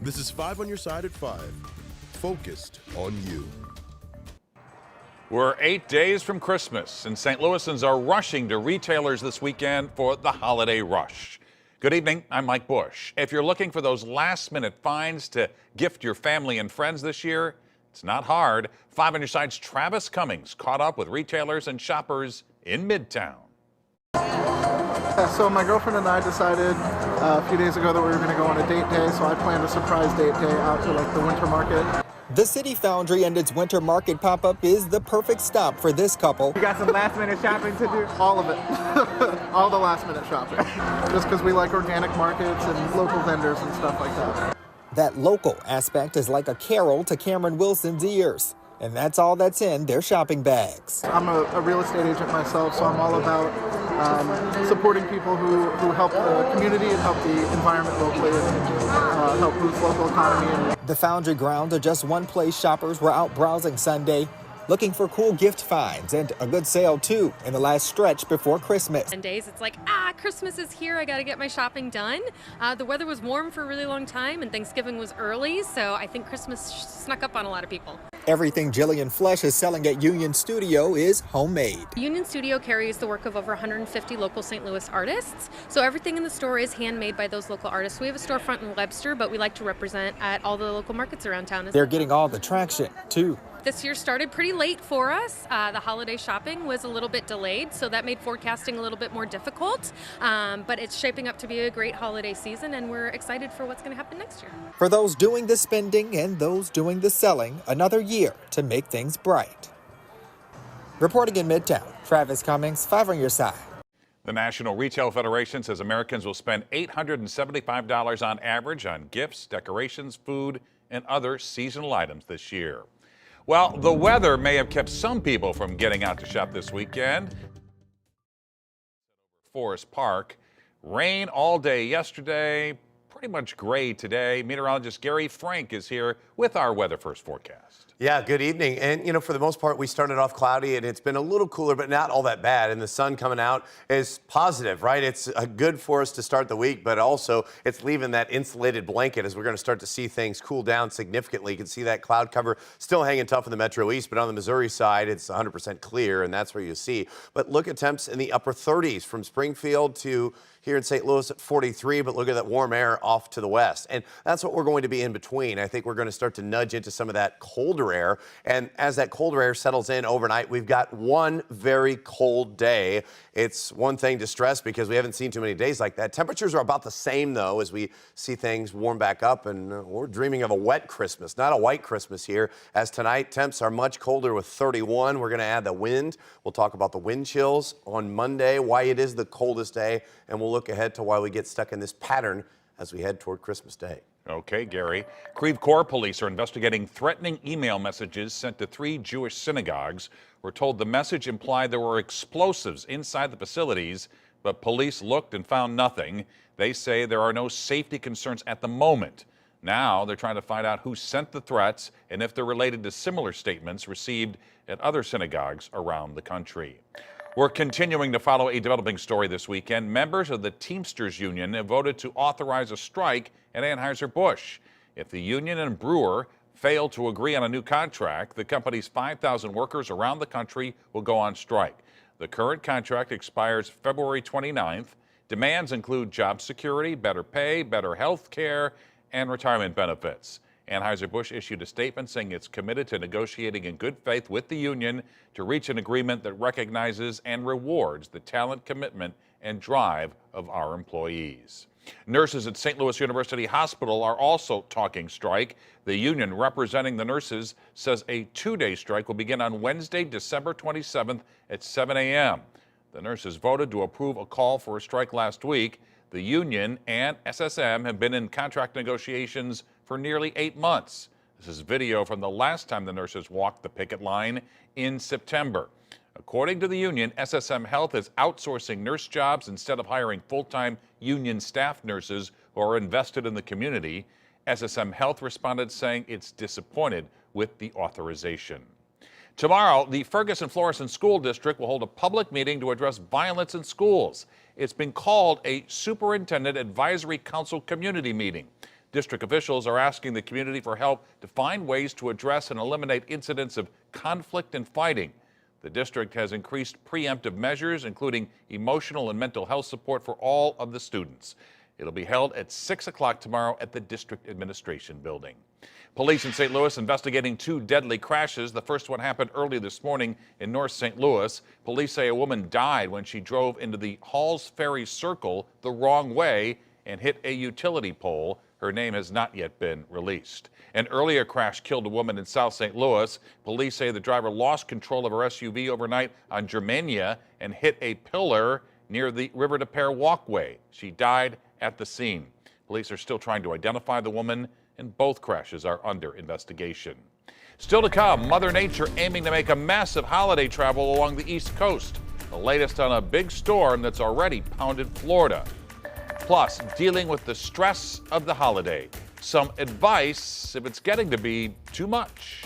This is 5 on your side at 5. Focused on you. We're 8 days from Christmas, and St. Louisans are rushing to retailers this weekend for the holiday rush. Good evening, I'm Mike Bush. If you're looking for those last-minute finds to gift your family and friends this year, it's not hard. 5 on your side's Travis Cummings caught up with retailers and shoppers in Midtown. So my girlfriend and I decided a few days ago that we were going to go on a date day, so I planned a surprise date day out to the winter market. The City Foundry and its winter market pop-up is the perfect stop for this couple. You got some last-minute shopping to do? All of it. All the last-minute shopping. Just because we like organic markets and local vendors and stuff like that. That local aspect is like a carol to Cameron Wilson's ears. And that's all that's in their shopping bags. I'm a real estate agent myself, so I'm all about supporting people who help the community and help the environment locally and help boost local economy. The Foundry grounds are just one place shoppers were out browsing Sunday, looking for cool gift finds and a good sale too in the last stretch before Christmas. 10 days, it's like, Christmas is here, I gotta get my shopping done. The weather was warm for a really long time and Thanksgiving was early, so I think Christmas snuck up on a lot of people. Everything Jillian Flesh is selling at Union Studio is homemade. Union Studio carries the work of over 150 local St. Louis artists, so everything in the store is handmade by those local artists. We have a storefront in Webster, but we like to represent at all the local markets around town. They're getting all the traction too. This year started pretty late for us. The holiday shopping was a little bit delayed, so that made forecasting a little bit more difficult. But it's shaping up to be a great holiday season, and we're excited for what's going to happen next year. For those doing the spending and those doing the selling, another year to make things bright. Reporting in Midtown, Travis Cummings, 5 on your side. The National Retail Federation says Americans will spend $875 on average on gifts, decorations, food, and other seasonal items this year. Well, the weather may have kept some people from getting out to shop this weekend. Forest Park, rain all day yesterday, pretty much gray today. Meteorologist Gary Frank is here with our Weather First forecast. Yeah, good evening. And, for the most part, we started off cloudy and it's been a little cooler, but not all that bad. And the sun coming out is positive, right? It's good for us to start the week, but also it's leaving that insulated blanket as we're going to start to see things cool down significantly. You can see that cloud cover still hanging tough in the Metro East, but on the Missouri side, it's 100% clear, and that's where you see. But look at temps in the upper 30s from Springfield to here in St. Louis at 43, but look at that warm air off to the west. And that's what we're going to be in between. I think we're going to start to nudge into some of that colder air. And as that colder air settles in overnight, we've got one very cold day. It's one thing to stress because we haven't seen too many days like that. Temperatures are about the same, though, as we see things warm back up. And we're dreaming of a wet Christmas, not a white Christmas here. As tonight, temps are much colder with 31. We're going to add the wind. We'll talk about the wind chills on Monday, why it is the coldest day, and we'll look ahead to why we get stuck in this pattern as we head toward Christmas Day. Okay, Gary. Creve Coeur police are investigating threatening email messages sent to 3 Jewish synagogues. We're told the message implied there were explosives inside the facilities, but police looked and found nothing. They say there are no safety concerns at the moment. Now they're trying to find out who sent the threats and if they're related to similar statements received at other synagogues around the country. We're continuing to follow a developing story this weekend. Members of the Teamsters Union have voted to authorize a strike at Anheuser-Busch. If the union and Brewer fail to agree on a new contract, the company's 5,000 workers around the country will go on strike. The current contract expires February 29th. Demands include job security, better pay, better health care, and retirement benefits. Anheuser-Busch issued a statement saying it's committed to negotiating in good faith with the union to reach an agreement that recognizes and rewards the talent, commitment, and drive of our employees. Nurses at St. Louis University Hospital are also talking strike. The union representing the nurses says a 2-day strike will begin on Wednesday, December 27th at 7 a.m. The nurses voted to approve a call for a strike last week. The union and SSM have been in contract negotiations for nearly 8 months. This is video from the last time the nurses walked the picket line in September. According to the union, SSM Health is outsourcing nurse jobs instead of hiring full-time union staff nurses who are invested in the community. SSM Health responded saying it's disappointed with the authorization. Tomorrow, the Ferguson-Florissant School District will hold a public meeting to address violence in schools. It's been called a Superintendent Advisory Council community meeting. District officials are asking the community for help to find ways to address and eliminate incidents of conflict and fighting. The district has increased preemptive measures, including emotional and mental health support for all of the students. It'll be held at 6 o'clock tomorrow at the District Administration Building. Police in St. Louis investigating 2 deadly crashes. The first one happened early this morning in North St. Louis. Police say a woman died when she drove into the Halls Ferry Circle the wrong way and hit a utility pole. Her name has not yet been released. An earlier crash killed a woman in South St. Louis. Police say the driver lost control of her SUV overnight on Germania and hit a pillar near the River des Peres walkway. She died at the scene. Police are still trying to identify the woman, and both crashes are under investigation. Still to come, Mother Nature aiming to make a massive holiday travel along the East Coast. The latest on a big storm that's already pounded Florida. Plus, dealing with the stress of the holiday. Some advice if it's getting to be too much.